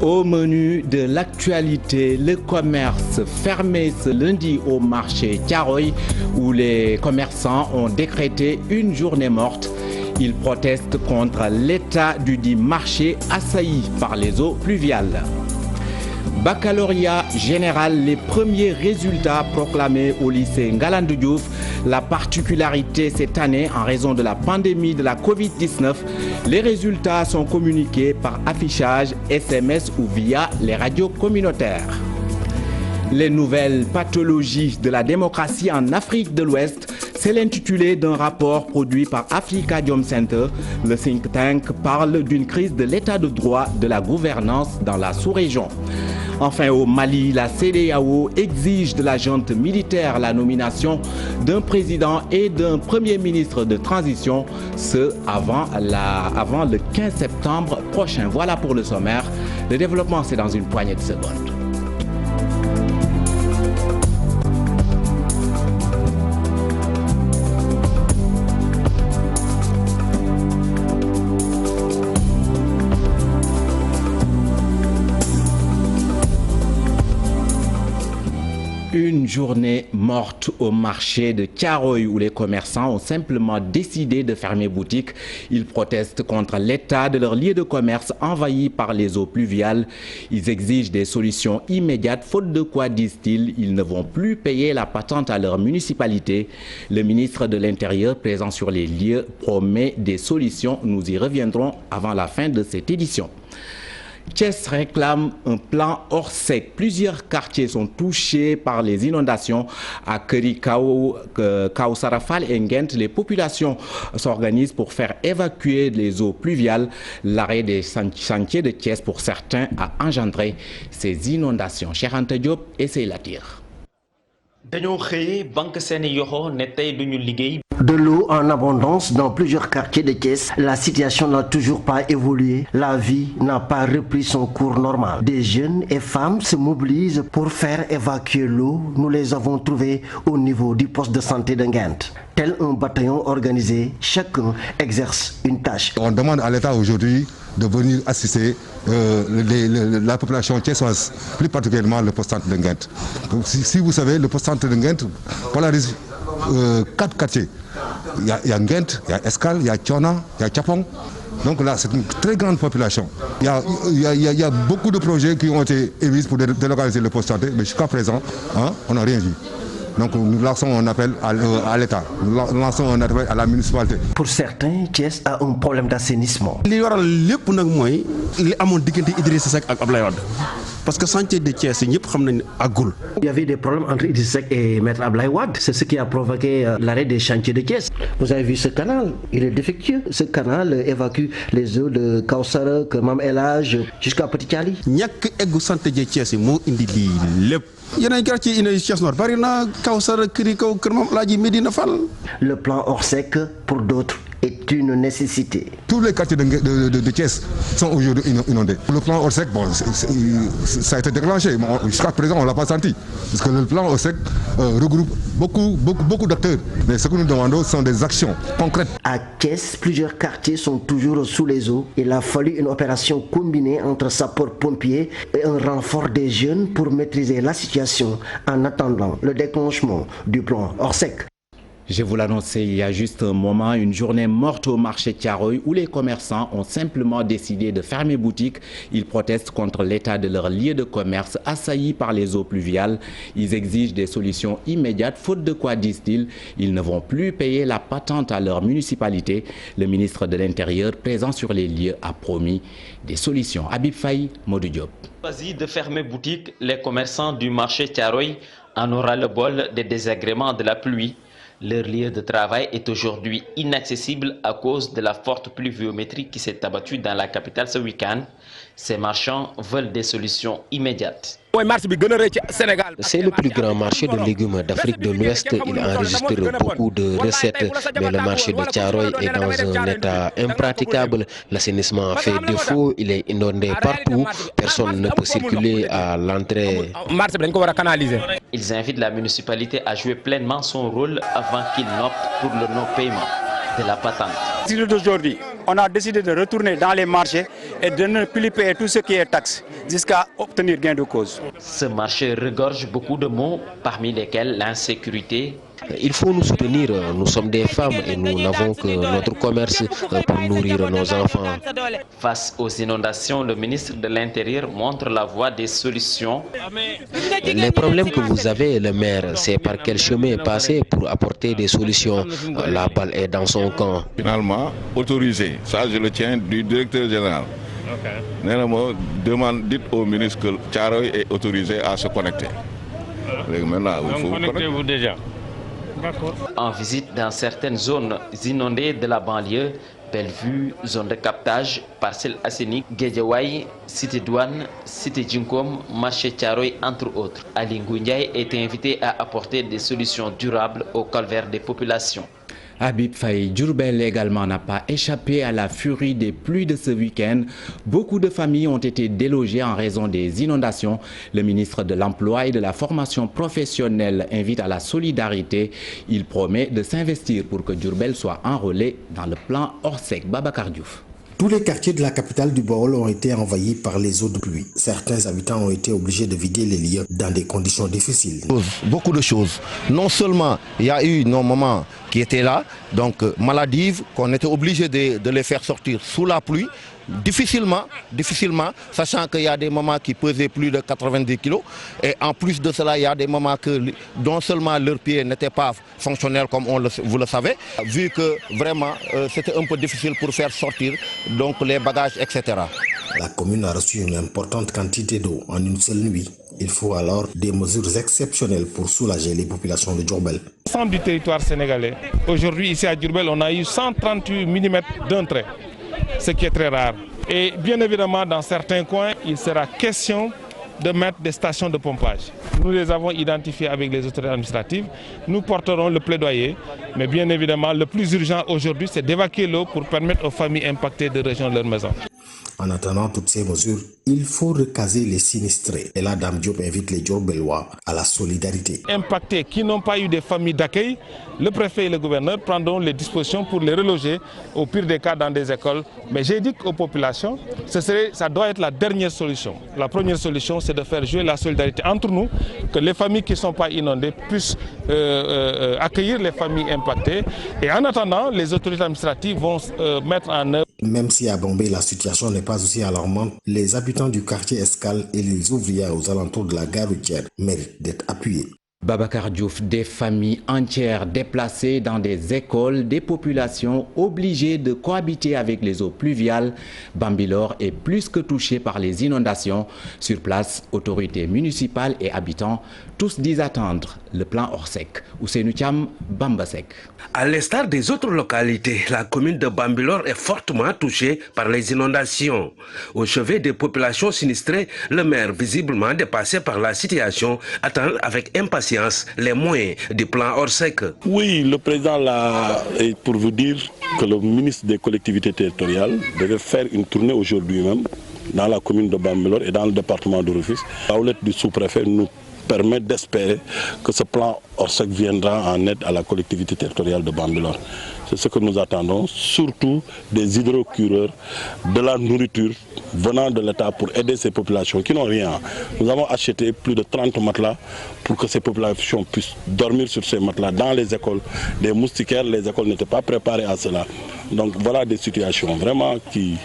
Au menu de l'actualité, le commerce fermé ce lundi au marché Thiaroye où les commerçants ont décrété une journée morte. Ils protestent contre l'état du dit marché assailli par les eaux pluviales. Baccalauréat général, les premiers résultats proclamés au lycée Ngalandou Diouf. La particularité cette année, en raison de la pandémie de la Covid-19, les résultats sont communiqués par affichage SMS ou via les radios communautaires. Les nouvelles pathologies de la démocratie en Afrique de l'Ouest, c'est l'intitulé d'un rapport produit par Afrikadium Center. Le think tank parle d'une crise de l'état de droit de la gouvernance dans la sous-région. Enfin, au Mali, la CEDEAO exige de la junte militaire la nomination d'un président et d'un premier ministre de transition, ce avant le 15 septembre prochain. Voilà pour le sommaire. Le développement, c'est dans une poignée de secondes. Une journée morte au marché de Thiaroye où les commerçants ont simplement décidé de fermer boutique. Ils protestent contre l'état de leur lieu de commerce envahi par les eaux pluviales. Ils exigent des solutions immédiates, faute de quoi, disent-ils, ils ne vont plus payer la patente à leur municipalité. Le ministre de l'Intérieur, présent sur les lieux, promet des solutions. Nous y reviendrons avant la fin de cette édition. Thiès réclame un plan Orsec. Plusieurs quartiers sont touchés par les inondations. À Keri Kausarafal et Nguent, les populations s'organisent pour faire évacuer les eaux pluviales. L'arrêt des chantiers de Thiès pour certains a engendré ces inondations. Cheikh Anta Diop essaie la tire. De l'eau en abondance dans plusieurs quartiers de Thiès, la situation n'a toujours pas évolué. La vie n'a pas repris son cours normal. Des jeunes et femmes se mobilisent pour faire évacuer l'eau. Nous les avons trouvés au niveau du poste de santé de Nguent. Tel un bataillon organisé, chacun exerce une tâche. On demande à l'État aujourd'hui de venir assister la population thiessoise, plus particulièrement le poste centre de Nguent. Si vous savez, le poste centre de Nguent polarise 4 quartiers. Il y a Nguent, il y a Escale, il y a Tchona, il y a Tchapong. Donc là, c'est une très grande population. Il y a beaucoup de projets qui ont été émis pour délocaliser le poste santé, mais jusqu'à présent, on n'a rien vu. Donc nous lançons un appel à l'État, nous lançons un appel à la municipalité. Pour certains, Thiès a un problème d'assainissement. Parce que santé de Thiès, il y avait des problèmes entre Idrissa Seck et Maître Abdoulaye Wade. C'est ce qui a provoqué l'arrêt des chantiers de Thiès. Vous avez vu ce canal, il est défectueux. Ce canal évacue les eaux de Kausara, Kermam Elhadj jusqu'à Petit Thiali. Il y a santé de Thiès, il y a un quartier qui est Nord, Kausara, Kiriko, Kermam Elhadj, Medina Fall. Le plan Orsec, pour d'autres, est une nécessité. Tous les quartiers de Thiès sont aujourd'hui inondés. Le plan Orsec, bon, ça a été déclenché, mais jusqu'à présent on ne l'a pas senti. Parce que le plan Orsec regroupe beaucoup d'acteurs. Mais ce que nous demandons sont des actions concrètes. À Thiès, plusieurs quartiers sont toujours sous les eaux. Il a fallu une opération combinée entre sapeurs-pompiers et un renfort des jeunes pour maîtriser la situation en attendant le déclenchement du plan Orsec. Je vous l'annonçais il y a juste un moment, une journée morte au marché Thiaroye où les commerçants ont simplement décidé de fermer boutique. Ils protestent contre l'état de leur lieu de commerce assailli par les eaux pluviales. Ils exigent des solutions immédiates, faute de quoi, disent-ils, ils ne vont plus payer la patente à leur municipalité. Le ministre de l'Intérieur, présent sur les lieux, a promis des solutions. Habib Faye, Modou Diop. Choisi de fermer boutique, les commerçants du marché Thiaroye en aura le bol des désagréments de la pluie. Leur lieu de travail est aujourd'hui inaccessible à cause de la forte pluviométrie qui s'est abattue dans la capitale ce week-end. Ces marchands veulent des solutions immédiates. C'est le plus grand marché de légumes d'Afrique de l'Ouest. Il enregistre beaucoup de recettes, mais le marché de Thiaroye est dans un état impraticable. L'assainissement fait défaut, il est inondé partout. Personne ne peut circuler à l'entrée. Ils invitent la municipalité à jouer pleinement son rôle avant qu'il n'opte pour le non-paiement de la patente. Aujourd'hui, on a décidé de retourner dans les marchés et de ne plus payer tout ce qui est taxe jusqu'à obtenir gain de cause. Ce marché regorge beaucoup de maux, parmi lesquels l'insécurité. Il faut nous soutenir, nous sommes des femmes et nous n'avons que notre commerce pour nourrir nos enfants. Face aux inondations, le ministre de l'Intérieur montre la voie des solutions. Les problèmes que vous avez, le maire, c'est par quel chemin passer pour apporter des solutions. La balle est dans son camp. Finalement, autorisé, ça je le tiens du directeur général. Dites au ministre que Thiaroye est autorisé à se connecter. Maintenant, il faut connectez-vous déjà. En visite dans certaines zones inondées de la banlieue, Bellevue, zone de captage, parcelle Assainies, Guédiawaye, cité Douane, cité Djinkom, marché Thiaroye, entre autres. Ali Ngouille est invité à apporter des solutions durables au calvaire des populations. Habib Faye, Diourbel également n'a pas échappé à la furie des pluies de ce week-end. Beaucoup de familles ont été délogées en raison des inondations. Le ministre de l'Emploi et de la formation professionnelle invite à la solidarité. Il promet de s'investir pour que Diourbel soit enrôlé dans le plan Orsec. Babacar Diouf. Tous les quartiers de la capitale du Baol ont été envahis par les eaux de pluie. Certains habitants ont été obligés de vider les lieux dans des conditions difficiles. Beaucoup de choses. Non seulement il y a eu nos mamans qui étaient là, donc maladives, qu'on était obligé de les faire sortir sous la pluie. Difficilement, sachant qu'il y a des mamans qui pesaient plus de 90 kg. Et en plus de cela, il y a des mamans que non seulement leurs pieds n'étaient pas fonctionnels comme vous le savez, vu que vraiment c'était un peu difficile pour faire sortir donc les bagages, etc. La commune a reçu une importante quantité d'eau en une seule nuit. Il faut alors des mesures exceptionnelles pour soulager les populations de Diourbel. L'ensemble du territoire sénégalais, aujourd'hui ici à Diourbel, on a eu 138 mm d'un trait, ce qui est très rare. Et bien évidemment, dans certains coins, il sera question de mettre des stations de pompage. Nous les avons identifiées avec les autorités administratives. Nous porterons le plaidoyer, mais bien évidemment, le plus urgent aujourd'hui, c'est d'évacuer l'eau pour permettre aux familles impactées de rejoindre leur maison. En attendant toutes ces mesures, il faut recaser les sinistrés. Et là, Dame Diop invite les Diourbellois à la solidarité. Impactés qui n'ont pas eu de familles d'accueil, le préfet et le gouverneur prendront les dispositions pour les reloger, au pire des cas dans des écoles. Mais j'ai dit aux populations, ça doit être la dernière solution. La première solution, c'est de faire jouer la solidarité entre nous, que les familles qui ne sont pas inondées puissent accueillir les familles impactées. Et en attendant, les autorités administratives vont mettre en œuvre. Même si à Bombay, la situation n'est pas aussi alarmante, les habitants du quartier Escale et les ouvriers aux alentours de la gare routière méritent d'être appuyés. Babacar Diouf, des familles entières déplacées dans des écoles, des populations obligées de cohabiter avec les eaux pluviales. Bambilor est plus que touché par les inondations. Sur place, autorités municipales et habitants, tous disent attendre le plan Orsec. Ousseynou Thiam, Bambasek. À l'instar des autres localités, la commune de Bambilor est fortement touchée par les inondations. Au chevet des populations sinistrées, le maire, visiblement dépassé par la situation, attend avec impatience les moyens du plan Orsec. Oui, le président l'a, pour vous dire que le ministre des collectivités territoriales devait faire une tournée aujourd'hui même dans la commune de Bambilor et dans le département de Rufisque. La houlette du sous-préfet nous permet d'espérer que ce plan Orsec viendra en aide à la collectivité territoriale de Bambilor. C'est ce que nous attendons, surtout des hydrocureurs, de la nourriture venant de l'État pour aider ces populations qui n'ont rien. Nous avons acheté plus de 30 matelas pour que ces populations puissent dormir sur ces matelas dans les écoles. Des moustiquaires, les écoles n'étaient pas préparées à cela. Donc voilà des situations vraiment qui...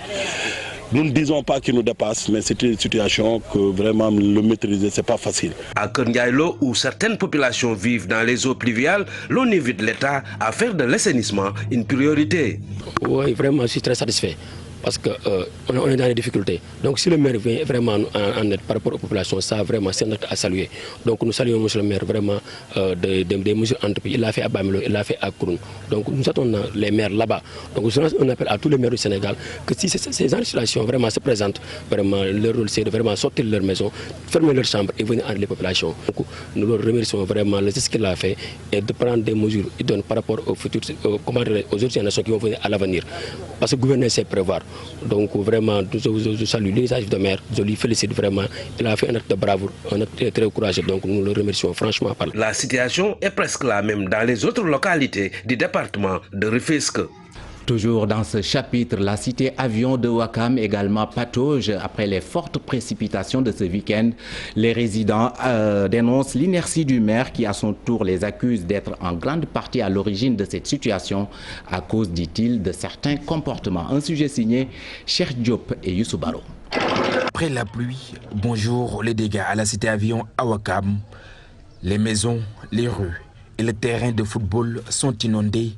Nous ne disons pas qu'ils nous dépassent, mais c'est une situation que vraiment le maîtriser, ce n'est pas facile. À Kernyaïlo, où certaines populations vivent dans les eaux pluviales, l'on invite l'État à faire de l'assainissement une priorité. Oui, vraiment, je suis très satisfait. Parce qu'on est dans les difficultés. Donc si le maire vient vraiment en aide par rapport aux populations, ça vraiment c'est à saluer. Donc nous saluons monsieur le maire vraiment des mesures entreprises. Il l'a fait à Bamilo, il l'a fait à Kouroun. Donc nous attendons les maires là-bas. Donc on appelle à tous les maires du Sénégal que si ces situations vraiment se présentent, vraiment leur rôle c'est de vraiment sortir de leur maison, fermer leur chambre et venir aider les populations. Donc nous leur remercions vraiment le geste qu'il a fait et de prendre des mesures idônes par rapport aux futurs, aux autres générations qui vont venir à l'avenir. Parce que le gouvernement sait prévoir. Donc vraiment, je salue l'initiative de maire, je lui félicite vraiment. Il a fait un acte de bravoure, un acte très courageux, donc nous le remercions franchement. La situation est presque la même dans les autres localités du département de Rufisque. Toujours dans ce chapitre, la cité avion de Ouakam également patauge après les fortes précipitations de ce week-end. Les résidents dénoncent l'inertie du maire qui à son tour les accuse d'être en grande partie à l'origine de cette situation à cause, dit-il, de certains comportements. Un sujet signé Cheikh Diop et Youssou Baro. Après la pluie, bonjour les dégâts à la cité avion à Ouakam. Les maisons, les rues et le terrain de football sont inondés.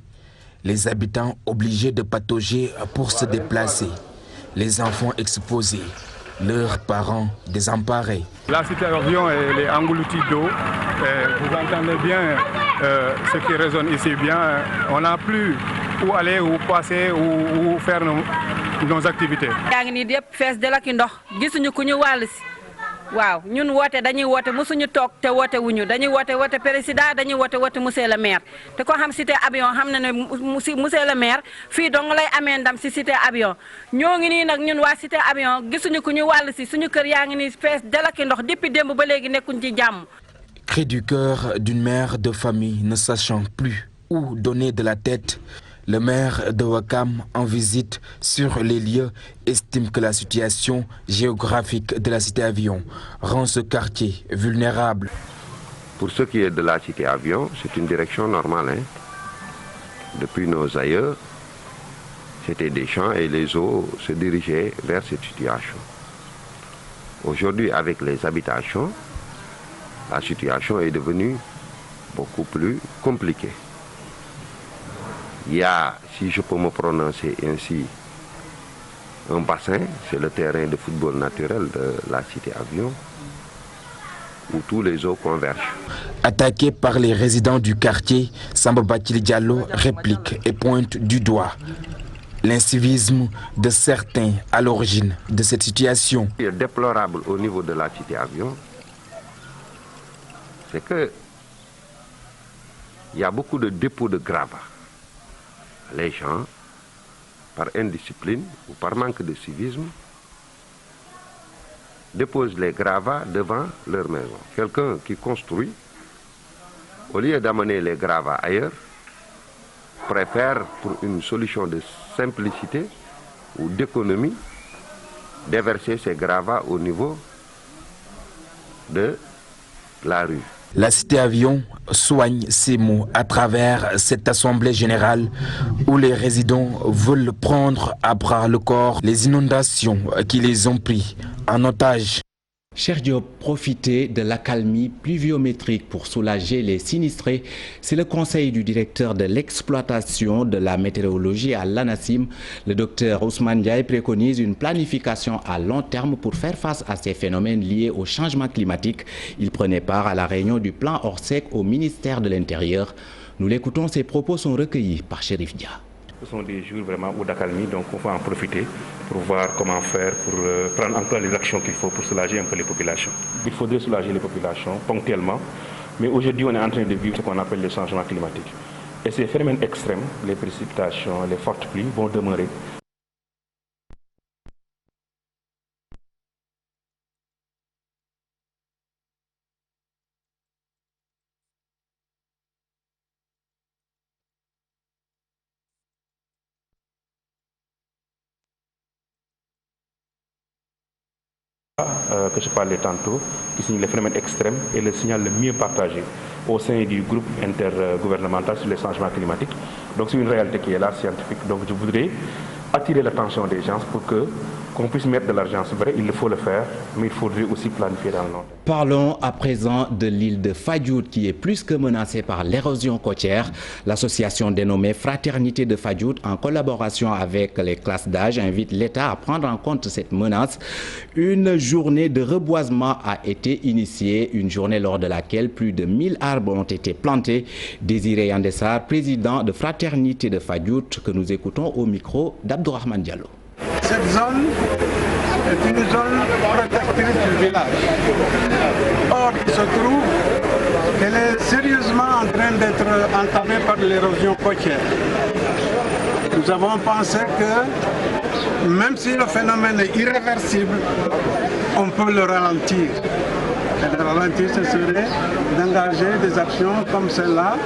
Les habitants obligés de patauger pour se déplacer. Les enfants exposés, leurs parents désemparés. La cité avion est engloutie d'eau. Vous entendez bien ce qui résonne ici bien. On n'a plus où aller, où passer, où faire nos activités. waaw ñun woote dañuy woote musuñu toog te woote wuñu dañuy woote président dañuy woote monsieur le maire te ko xam cité avion xam na ne monsieur le maire fii dong lay amee ndam si cité avion ñoo ngi nii nag ñun waa cité avion gisuñu ku ñu wàll si suñu kër yaa ngi nii fees delaki ndox depuis démb ba léegi nekkuñ ci jàmm. Cri du cœur d'une mère de famille ne sachant plus où donner de la tête. Le maire de Ouakam, en visite sur les lieux, estime que la situation géographique de la cité avion rend ce quartier vulnérable. Pour ce qui est de la cité avion, c'est une direction normale. Depuis nos aïeux, c'était des champs et les eaux se dirigeaient vers cette situation. Aujourd'hui, avec les habitations, la situation est devenue beaucoup plus compliquée. Il y a, si je peux me prononcer ainsi, un bassin, c'est le terrain de football naturel de la cité avion, où tous les eaux convergent. Attaqué par les résidents du quartier, Samba Bathily Diallo réplique et pointe du doigt l'incivisme de certains à l'origine de cette situation. Ce qui est déplorable au niveau de la cité avion, c'est qu'il y a beaucoup de dépôts de gravats. Les gens, par indiscipline ou par manque de civisme, déposent les gravats devant leur maison. Quelqu'un qui construit, au lieu d'amener les gravats ailleurs, préfère, pour une solution de simplicité ou d'économie, déverser ces gravats au niveau de la rue. La cité avion soigne ces mots à travers cette assemblée générale où les résidents veulent prendre à bras le corps les inondations qui les ont pris en otage. Cheikh Diop, profiter de l'accalmie pluviométrique pour soulager les sinistrés, c'est le conseil du directeur de l'exploitation de la météorologie à l'ANACIM. Le docteur Ousmane Ndiaye préconise une planification à long terme pour faire face à ces phénomènes liés au changement climatique. Il prenait part à la réunion du plan Orsec au ministère de l'Intérieur. Nous l'écoutons, ses propos sont recueillis par Chérif Dia. Ce sont des jours vraiment d'accalmie, donc on va en profiter pour voir comment faire, pour prendre en compte les actions qu'il faut pour soulager un peu les populations. Il faudrait soulager les populations ponctuellement, mais aujourd'hui on est en train de vivre ce qu'on appelle le changement climatique. Et ces phénomènes extrêmes, les précipitations, les fortes pluies vont demeurer. Que je parlais tantôt, qui signale les phénomènes extrêmes et le signal le mieux partagé au sein du groupe intergouvernemental sur les changements climatiques. Donc c'est une réalité qui est là, scientifique. Donc je voudrais attirer l'attention des gens pour qu'on puisse mettre de l'argent. C'est vrai, il faut le faire, mais il faudrait aussi planifier dans le long terme. Parlons à présent de l'île de Fadjout qui est plus que menacée par l'érosion côtière. L'association dénommée Fraternité de Fadjout, en collaboration avec les classes d'âge, invite l'État à prendre en compte cette menace. Une journée de reboisement a été initiée, une journée lors de laquelle plus de 1000 arbres ont été plantés. Désiré Yandessar, président de Fraternité de Fadjout, que nous écoutons au micro d'Abdourahmane Diallo. Cette zone est une zone protectrice du village. Or, il se trouve qu'elle est sérieusement en train d'être entamée par l'érosion côtière. Nous avons pensé que même si le phénomène est irréversible, on peut le ralentir. Et le ralentir, ce serait d'engager des actions comme celle-là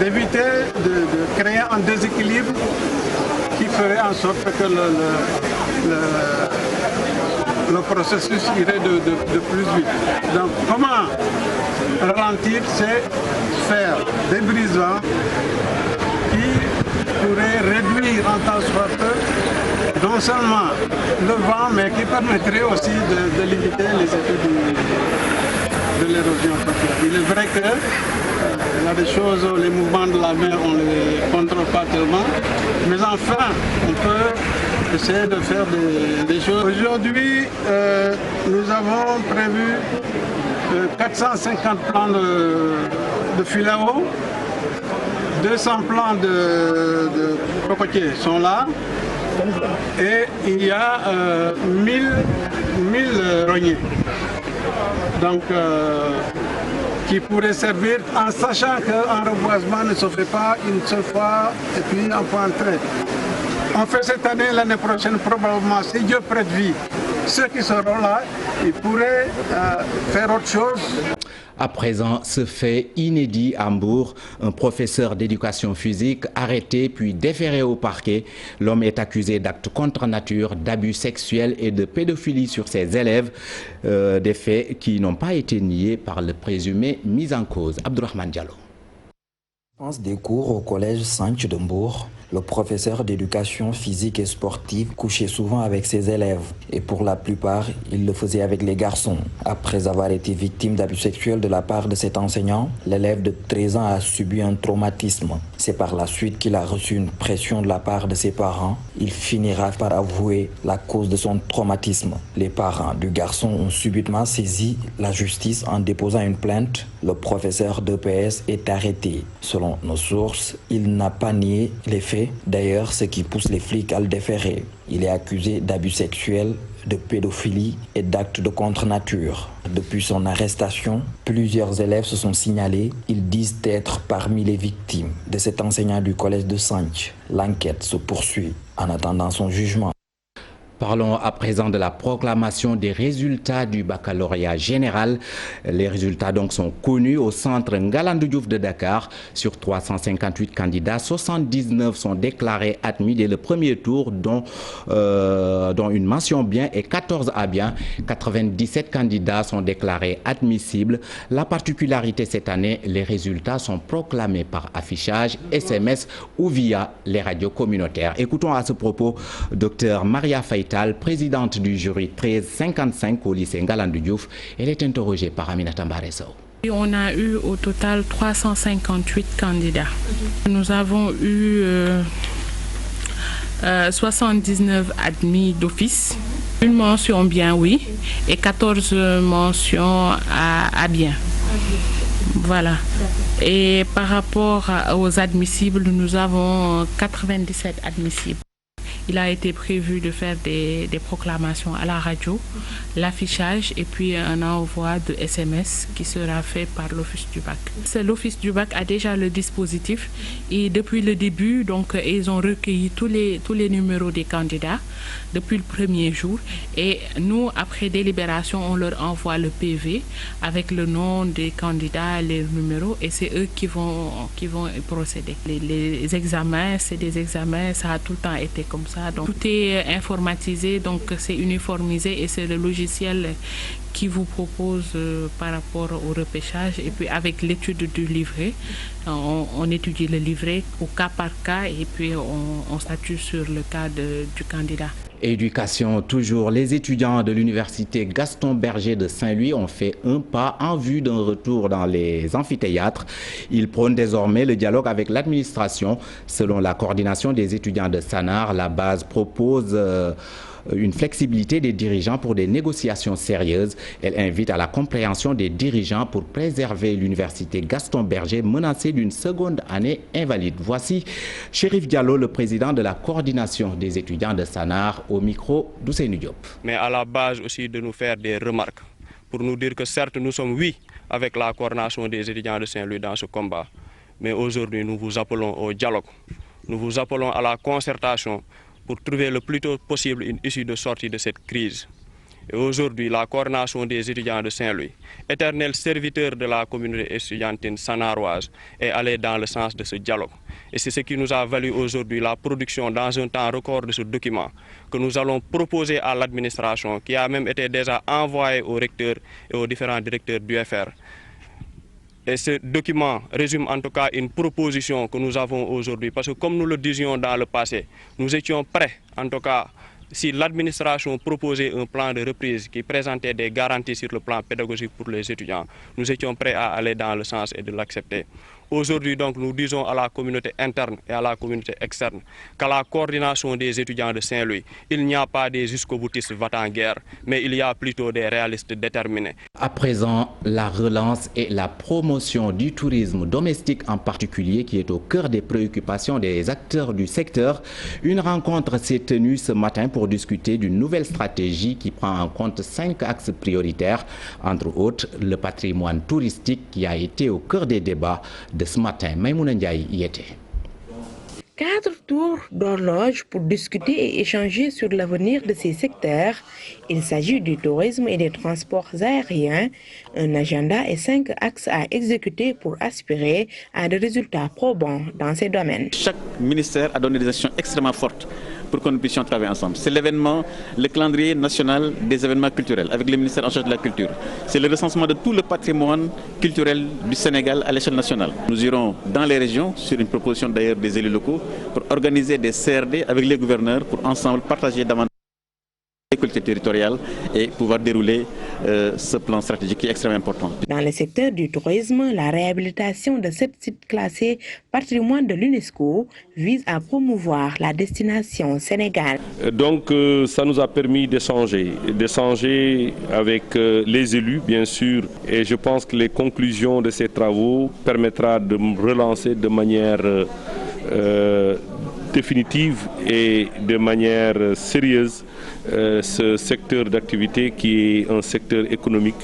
d'éviter de créer un déséquilibre qui ferait en sorte que le processus irait de plus vite. Donc comment ralentir, c'est faire des brisements qui pourraient réduire en temps soit peu non seulement le vent, mais qui permettrait aussi de limiter les effets de l'érosion côtière. Il est vrai que il y a des choses, les mouvements de la mer, on ne les contrôle pas tellement, mais enfin, on peut essayer de faire des choses. Aujourd'hui, nous avons prévu 450 plans de filet à eau, 200 plans de cocotiers sont là, et il y a 1000 rogners. Donc, qui pourrait servir en sachant qu'un reboisement ne se fait pas une seule fois et puis un point trait. On fait cette année, l'année prochaine probablement, si Dieu prête vie, ceux qui seront là, ils pourraient faire autre chose. À présent, ce fait inédit à Mbour, un professeur d'éducation physique arrêté puis déféré au parquet. L'homme est accusé d'actes contre nature, d'abus sexuels et de pédophilie sur ses élèves, des faits qui n'ont pas été niés par le présumé mis en cause. Abdourahmane Diallo. Des cours au collège Sanche de Mbour, le professeur d'éducation physique et sportive couchait souvent avec ses élèves et pour la plupart, il le faisait avec les garçons. Après avoir été victime d'abus sexuels de la part de cet enseignant, l'élève de 13 ans a subi un traumatisme. C'est par la suite qu'il a reçu une pression de la part de ses parents. Il finira par avouer la cause de son traumatisme. Les parents du garçon ont subitement saisi la justice en déposant une plainte. Le professeur d'EPS est arrêté. Selon nos sources, il n'a pas nié les faits. D'ailleurs, ce qui pousse les flics à le déférer. Il est accusé d'abus sexuels, de pédophilie et d'actes de contre-nature. Depuis son arrestation, plusieurs élèves se sont signalés. Ils disent être parmi les victimes de cet enseignant du collège de Sanche. L'enquête se poursuit en attendant son jugement. Parlons à présent de la proclamation des résultats du baccalauréat général. Les résultats donc sont connus au centre Ngalandou Diouf de Dakar. Sur 358 candidats, 79 sont déclarés admis dès le premier tour, dont une mention bien et 14 à bien. 97 candidats sont déclarés admissibles. La particularité cette année, les résultats sont proclamés par affichage, SMS ou via les radios communautaires. Écoutons à ce propos Dr Maria Faïtal, présidente du jury 1355 au lycée Ngalandou Diouf. Elle est interrogée par Aminata Mbaresso. On a eu au total 358 candidats. Nous avons eu 79 admis d'office, une mention bien oui et 14 mentions à bien. Voilà. Et par rapport aux admissibles, nous avons 97 admissibles. Il a été prévu de faire des proclamations à la radio, l'affichage et puis un envoi de SMS qui sera fait par l'Office du bac. L'Office du bac a déjà le dispositif et depuis le début, donc, ils ont recueilli tous les numéros des candidats depuis le premier jour et nous, après délibération, on leur envoie le PV avec le nom des candidats, les numéros et c'est eux qui vont procéder. Les examens, c'est des examens, ça a tout le temps été comme ça. Donc, tout est informatisé, donc c'est uniformisé et c'est le logiciel qui vous propose par rapport au repêchage et puis avec l'étude du livret, on étudie le livret au cas par cas et puis on statue sur le cas du candidat. Éducation toujours, les étudiants de l'université Gaston Berger de Saint-Louis ont fait un pas en vue d'un retour dans les amphithéâtres. Ils prônent désormais le dialogue avec l'administration. Selon la coordination des étudiants de Sanar, la base propose une flexibilité des dirigeants pour des négociations sérieuses. Elle invite à la compréhension des dirigeants pour préserver l'université Gaston Berger menacée d'une seconde année invalide. Voici Chérif Diallo, le président de la coordination des étudiants de Sanar, au micro d'Ousseynou Diop. Mais à la base aussi de nous faire des remarques pour nous dire que certes nous sommes oui avec la coordination des étudiants de Saint-Louis dans ce combat, mais aujourd'hui nous vous appelons au dialogue, nous vous appelons à la concertation pour trouver le plus tôt possible une issue de sortie de cette crise. Et aujourd'hui, la coordination des étudiants de Saint-Louis, éternel serviteur de la communauté estudiantine sanaroise, est allé dans le sens de ce dialogue. Et c'est ce qui nous a valu aujourd'hui la production dans un temps record de ce document que nous allons proposer à l'administration, qui a même été déjà envoyé au recteur et aux différents directeurs du FR. Et ce document résume en tout cas une proposition que nous avons aujourd'hui, parce que comme nous le disions dans le passé, nous étions prêts, en tout cas, si l'administration proposait un plan de reprise qui présentait des garanties sur le plan pédagogique pour les étudiants, nous étions prêts à aller dans le sens et de l'accepter. Aujourd'hui, donc, nous disons à la communauté interne et à la communauté externe qu'à la coordination des étudiants de Saint-Louis, il n'y a pas des jusqu'au-boutistes va-t-en-guerre, mais il y a plutôt des réalistes déterminés. À présent, la relance et la promotion du tourisme domestique en particulier, qui est au cœur des préoccupations des acteurs du secteur. Une rencontre s'est tenue ce matin pour discuter d'une nouvelle stratégie qui prend en compte 5 axes prioritaires, entre autres le patrimoine touristique qui a été au cœur des débats de ce matin. Maïmouna Ndiaye y était. 4 tours d'horloge pour discuter et échanger sur l'avenir de ces secteurs. Il s'agit du tourisme et des transports aériens, un agenda et 5 axes à exécuter pour aspirer à des résultats probants dans ces domaines. Chaque ministère a donné des actions extrêmement fortes pour que nous puissions travailler ensemble. C'est l'événement, le calendrier national des événements culturels avec le ministère en charge de la culture. C'est le recensement de tout le patrimoine culturel du Sénégal à l'échelle nationale. Nous irons dans les régions, sur une proposition d'ailleurs des élus locaux, pour organiser des CRD avec les gouverneurs pour ensemble partager davantage les collectivités territoriales et pouvoir dérouler ce plan stratégique qui est extrêmement important. Dans le secteur du tourisme, la réhabilitation de 7 sites classés patrimoine de l'UNESCO vise à promouvoir la destination Sénégal. Donc ça nous a permis d'échanger avec les élus bien sûr, et je pense que les conclusions de ces travaux permettra de relancer de manière définitive et de manière sérieuse ce secteur d'activité qui est un secteur économique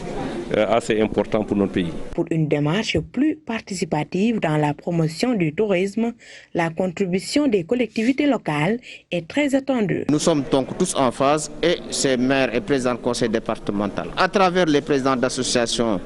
assez important pour notre pays. Pour une démarche plus participative dans la promotion du tourisme, la contribution des collectivités locales est très attendue. Nous sommes donc tous en phase, et ces maires et présidents du conseil départemental, à travers les présidents d'associations,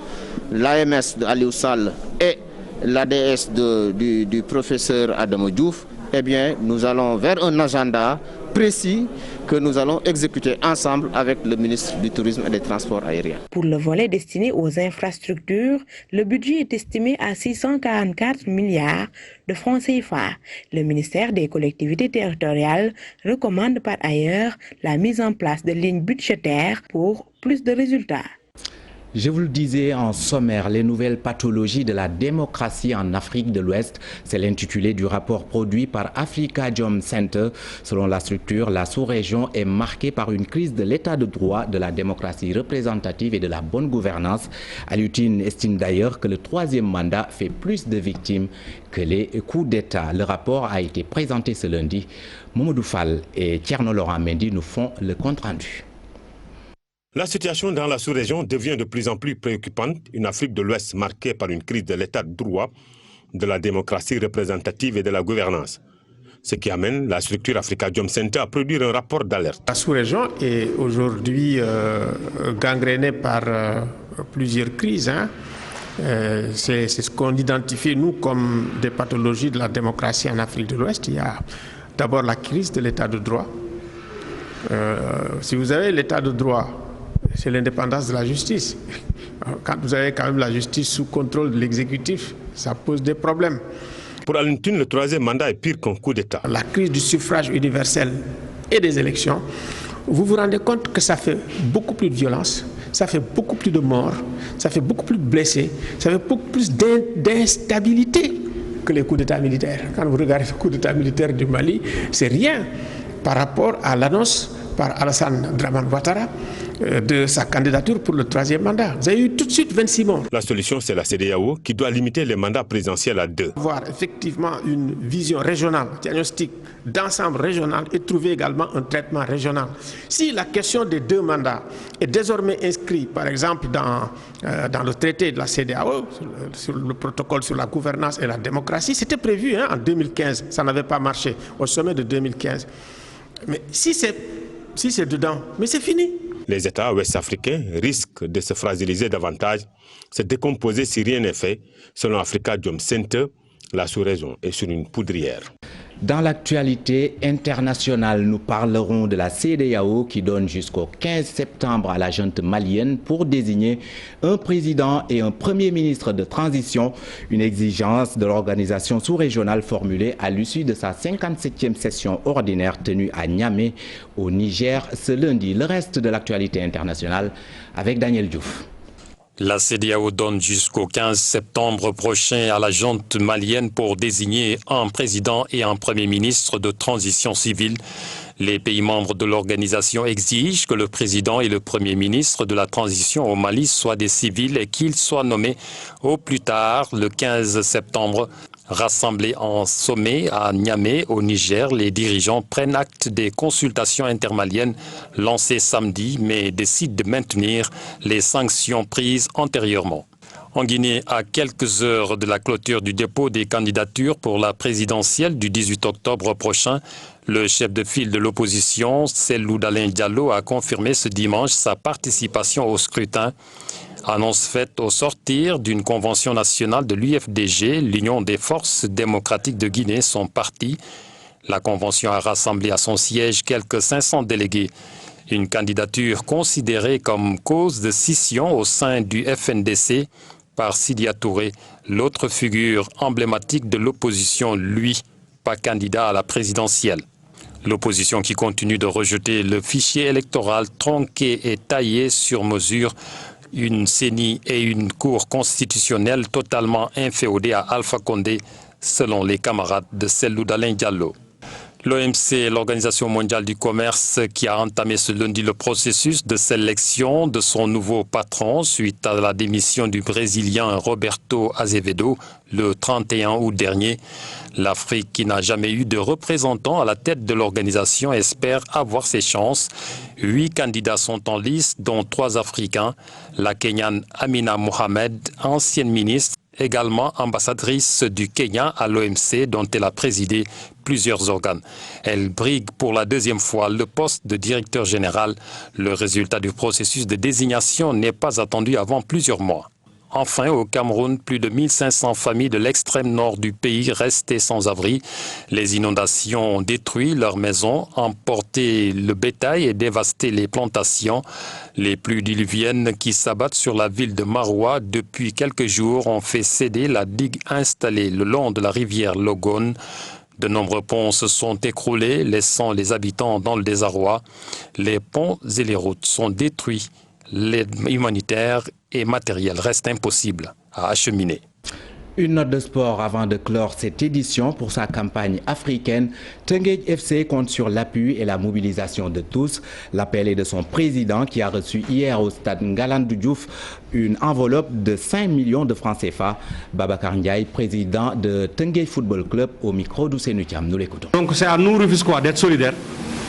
l'AMS de Aliou Sall et l'ADS du professeur Adamo Diouf, eh bien, nous allons vers un agenda précis que nous allons exécuter ensemble avec le ministre du Tourisme et des Transports aériens. Pour le volet destiné aux infrastructures, le budget est estimé à 644 milliards de francs CFA. Le ministère des collectivités territoriales recommande par ailleurs la mise en place de lignes budgétaires pour plus de résultats. Je vous le disais en sommaire, les nouvelles pathologies de la démocratie en Afrique de l'Ouest, c'est l'intitulé du rapport produit par Afrikajom Center. Selon la structure, la sous-région est marquée par une crise de l'état de droit, de la démocratie représentative et de la bonne gouvernance. Alutine estime d'ailleurs que le 3e mandat fait plus de victimes que les coups d'État. Le rapport a été présenté ce lundi. Momodou Fall et Tierno Laurent Mendy nous font le compte-rendu. La situation dans la sous-région devient de plus en plus préoccupante. Une Afrique de l'Ouest marquée par une crise de l'état de droit, de la démocratie représentative et de la gouvernance. Ce qui amène la structure Afrikajom Center à produire un rapport d'alerte. La sous-région est aujourd'hui gangrénée par plusieurs crises. C'est ce qu'on identifie, nous, comme des pathologies de la démocratie en Afrique de l'Ouest. Il y a d'abord la crise de l'état de droit. Si vous avez l'état de droit, c'est l'indépendance de la justice. Quand vous avez quand même la justice sous contrôle de l'exécutif, ça pose des problèmes. Pour Alioune, le 3e mandat est pire qu'un coup d'État. La crise du suffrage universel et des élections, vous vous rendez compte que ça fait beaucoup plus de violence, ça fait beaucoup plus de morts, ça fait beaucoup plus de blessés, ça fait beaucoup plus d'instabilité que les coups d'État militaires. Quand vous regardez le coup d'État militaire du Mali, c'est rien par rapport à l'annonce par Alassane Dramane Ouattara de sa candidature pour le 3e mandat. Vous avez eu tout de suite 26 morts. La solution, c'est la CEDEAO qui doit limiter les mandats présidentiels à 2. Avoir effectivement une vision régionale, diagnostic d'ensemble régional et trouver également un traitement régional. Si la question des 2 mandats est désormais inscrite, par exemple, dans le traité de la CEDEAO, sur le protocole sur la gouvernance et la démocratie, c'était prévu en 2015, ça n'avait pas marché au sommet de 2015. Mais si c'est dedans, mais c'est fini. Les États ouest-africains risquent de se fragiliser davantage, se décomposer si rien n'est fait. Selon Afrikajom Center, la sous-région est sur une poudrière. Dans l'actualité internationale, nous parlerons de la CEDEAO qui donne jusqu'au 15 septembre à la junte malienne pour désigner un président et un premier ministre de transition, une exigence de l'organisation sous-régionale formulée à l'issue de sa 57e session ordinaire tenue à Niamey, au Niger, ce lundi. Le reste de l'actualité internationale avec Daniel Diouf. La CEDEAO donne jusqu'au 15 septembre prochain à la junte malienne pour désigner un président et un premier ministre de transition civile. Les pays membres de l'organisation exigent que le président et le premier ministre de la transition au Mali soient des civils et qu'ils soient nommés au plus tard le 15 septembre. Rassemblés en sommet à Niamey, au Niger, les dirigeants prennent acte des consultations intermaliennes lancées samedi, mais décident de maintenir les sanctions prises antérieurement. En Guinée, à quelques heures de la clôture du dépôt des candidatures pour la présidentielle du 18 octobre prochain, le chef de file de l'opposition, Cellou Dalein Diallo, a confirmé ce dimanche sa participation au scrutin. Annonce faite au sortir d'une convention nationale de l'UFDG, l'Union des forces démocratiques de Guinée, son parti. La convention a rassemblé à son siège quelques 500 délégués. Une candidature considérée comme cause de scission au sein du FNDC par Sidia Touré, l'autre figure emblématique de l'opposition, lui, pas candidat à la présidentielle. L'opposition qui continue de rejeter le fichier électoral tronqué et taillé sur mesure, une CENI et une cour constitutionnelle totalement inféodée à Alpha Condé, selon les camarades de Cellou Dalein Diallo. L'OMC, l'Organisation mondiale du commerce, qui a entamé ce lundi le processus de sélection de son nouveau patron suite à la démission du Brésilien Roberto Azevedo le 31 août dernier. L'Afrique, qui n'a jamais eu de représentant à la tête de l'organisation, espère avoir ses chances. 8 candidats sont en liste, dont 3 Africains. La Kenyane Amina Mohamed, ancienne ministre, également ambassadrice du Kenya à l'OMC, dont elle a présidé plusieurs organes. Elle brigue pour la 2e fois le poste de directeur général. Le résultat du processus de désignation n'est pas attendu avant plusieurs mois. Enfin, au Cameroun, plus de 1500 familles de l'extrême nord du pays restées sans abri. Les inondations ont détruit leurs maisons, emporté le bétail et dévasté les plantations. Les pluies diluviennes qui s'abattent sur la ville de Maroua depuis quelques jours ont fait céder la digue installée le long de la rivière Logone. De nombreux ponts se sont écroulés, laissant les habitants dans le désarroi. Les ponts et les routes sont détruits. L'aide humanitaire et matérielle reste impossible à acheminer. Une note de sport avant de clore cette édition pour sa campagne africaine. Teungueth FC compte sur l'appui et la mobilisation de tous. L'appel est de son président qui a reçu hier au stade Ngalandou Diouf une enveloppe de 5 millions de francs CFA. Babacar Ndiaye, président de Teungueth Football Club, au micro d'Ousseynou Thiam. Nous l'écoutons. Donc c'est à nous, Rufisquois, d'être solidaires.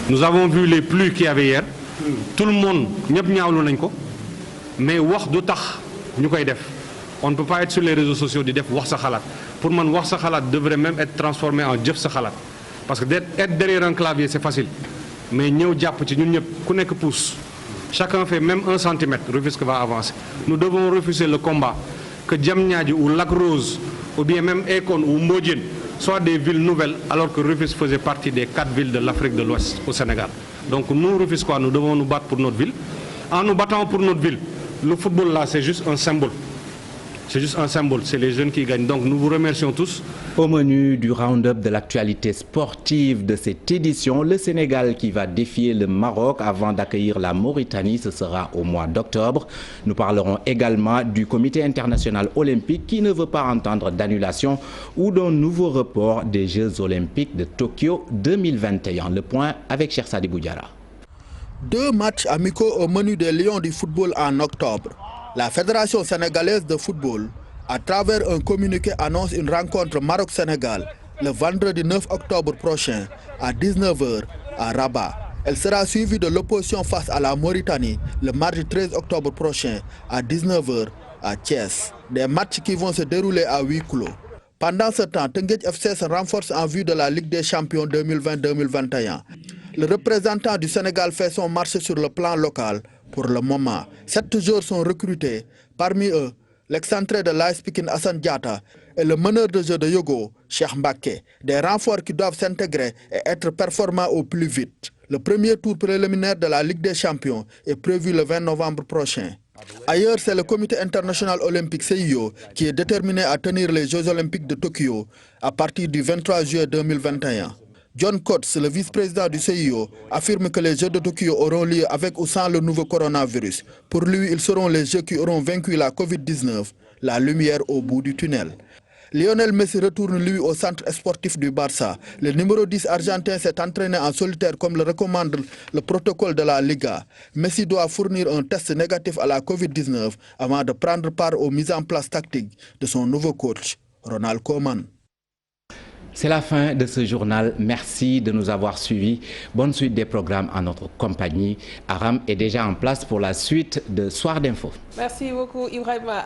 Nous avons vu les pluies qu'il y avait hier. Tout le monde, mais wax du tax ñukoy def. On ne peut pas être sur les réseaux sociaux di def wax sa xalat. Pour moi, wax sa xalat devrait même être transformé en jëf sa xalat. Parce que être derrière un clavier c'est facile, mais ñew japp ci ñun ñep ku nekk pousse. Chacun fait même 1 centimètre, Rufisque va avancer. Nous devons refuser le combat que Diamniadio ou Lac Rose ou bien même Ekon ou Mbodiène soient des villes nouvelles alors que Rufisque faisait partie des 4 villes de l'Afrique de l'Ouest au Sénégal. Donc nous, Rufisquois, nous devons nous battre pour notre ville. En nous battant pour notre ville, le football là, c'est juste un symbole. C'est juste un symbole, c'est les jeunes qui gagnent. Donc nous vous remercions tous. Au menu du round-up de l'actualité sportive de cette édition, le Sénégal qui va défier le Maroc avant d'accueillir la Mauritanie, ce sera au mois d'octobre. Nous parlerons également du Comité international olympique qui ne veut pas entendre d'annulation ou d'un nouveau report des Jeux olympiques de Tokyo 2021. Le point avec Chersadi Boudjara. 2 matchs amicaux au menu des Lions du football en octobre. La Fédération sénégalaise de football, à travers un communiqué, annonce une rencontre Maroc-Sénégal le vendredi 9 octobre prochain à 19 h à Rabat. Elle sera suivie de l'opposition face à la Mauritanie le mardi 13 octobre prochain à 19 h à Thiès. Des matchs qui vont se dérouler à huis clos. Pendant ce temps, Teungueth FC se renforce en vue de la Ligue des champions 2020-2021. Le représentant du Sénégal fait son marché sur le plan local Pour le moment, 7 joueurs sont recrutés. Parmi eux, l'excentré de l'AS Pikine Assane Diatta et le meneur de jeu de Yogo, Cheikh Mbacké. Des renforts qui doivent s'intégrer et être performants au plus vite. Le premier tour préliminaire de la Ligue des Champions est prévu le 20 novembre prochain. Ailleurs, c'est le comité international olympique CIO qui est déterminé à tenir les Jeux olympiques de Tokyo à partir du 23 juillet 2021. John Coates, le vice-président du CIO, affirme que les Jeux de Tokyo auront lieu avec ou sans le nouveau coronavirus. Pour lui, ils seront les Jeux qui auront vaincu la Covid-19, la lumière au bout du tunnel. Lionel Messi retourne lui au centre sportif du Barça. Le numéro 10 argentin s'est entraîné en solitaire comme le recommande le protocole de la Liga. Messi doit fournir un test négatif à la Covid-19 avant de prendre part aux mises en place tactiques de son nouveau coach, Ronald Koeman. C'est la fin de ce journal. Merci de nous avoir suivis. Bonne suite des programmes en notre compagnie. Aram est déjà en place pour la suite de Soir d'Info. Merci beaucoup, Ibrahima.